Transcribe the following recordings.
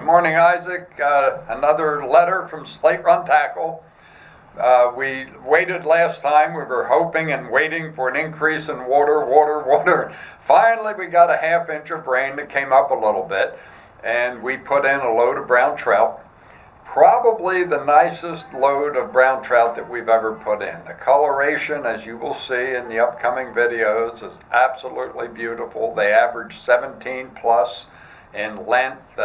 morning, Isaac. Another letter from Slate Run Tackle. We waited last time. We were hoping and waiting for an increase in water. Finally, we got a half-inch of rain that came up a little bit, and we put in a load of brown trout. Probably the nicest load of brown trout that we've ever put in. The coloration, as you will see in the upcoming videos, is absolutely beautiful. They average 17 plus in length,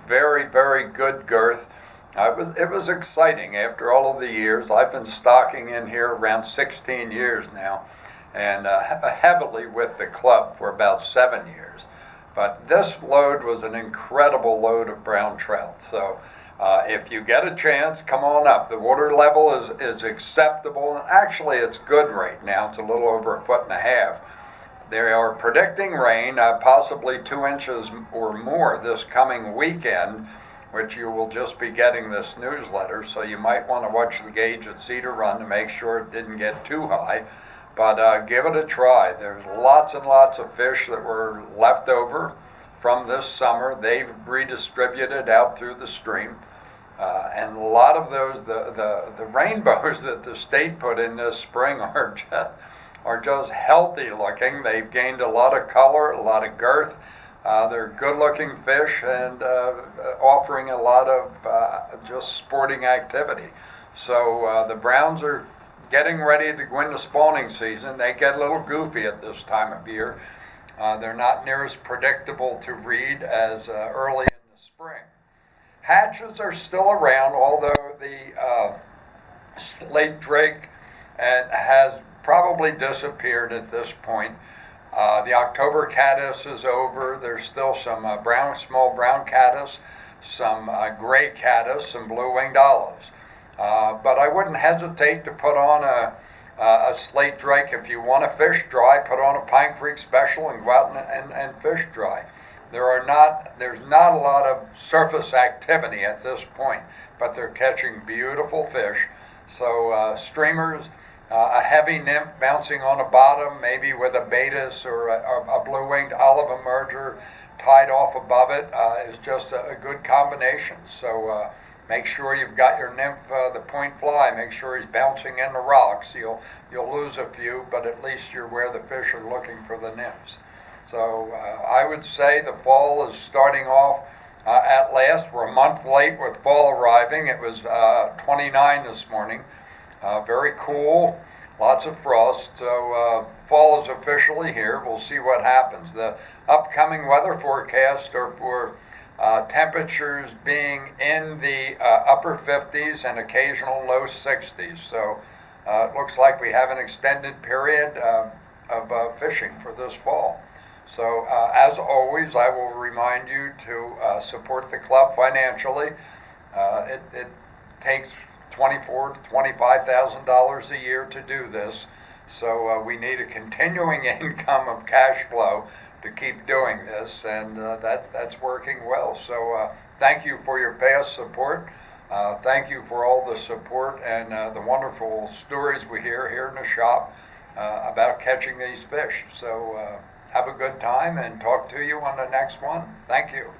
very, very good girth. It was exciting after all of the years. I've been stocking in here around 16 years now, and heavily with the club for about 7 years. But this load was an incredible load of brown trout. So if you get a chance, come on up. The water level is acceptable, and actually it's good right now. It's a little over 1.5 feet. They are predicting rain, possibly 2 inches or more this coming weekend, which you will just be getting this newsletter, so you might want to watch the gauge at Cedar Run to make sure it didn't get too high. But give it a try. There's lots and lots of fish that were left over from this summer. They've redistributed out through the stream. And a lot of those, the rainbows that the state put in this spring are just healthy looking. They've gained a lot of color, a lot of girth. They're good looking fish and offering a lot of just sporting activity. So the browns are getting ready to go into spawning season. They get a little goofy at this time of year. They're not near as predictable to read as early in the spring. Hatches are still around, although the slate drake has probably disappeared at this point. The October caddis is over. There's still some small brown caddis, some gray caddis, some blue-winged olives. But I wouldn't hesitate to put on a slate drake. If you want to fish dry, put on a Pine Creek special and go out and fish dry. There's not a lot of surface activity at this point, but they're catching beautiful fish. So streamers, a heavy nymph bouncing on a bottom, maybe with a baetis or a blue-winged olive emerger tied off above it, is just a good combination. So make sure you've got your nymph, the point fly. Make sure he's bouncing in the rocks. You'll lose a few, but at least you're where the fish are looking for the nymphs. So I would say the fall is starting off at last. We're a month late with fall arriving. It was 29 this morning. Very cool, lots of frost. So fall is officially here. We'll see what happens. The upcoming weather forecast are for temperatures being in the upper 50s and occasional low 60s. So it looks like we have an extended period of fishing for this fall. So as always, I will remind you to support the club financially. It takes $24,000 to $25,000 a year to do this, so we need a continuing income of cash flow to keep doing this, and that's working well. So thank you for your past support. Thank you for all the support and the wonderful stories we hear here in the shop about catching these fish. So have a good time and talk to you on the next one. Thank you.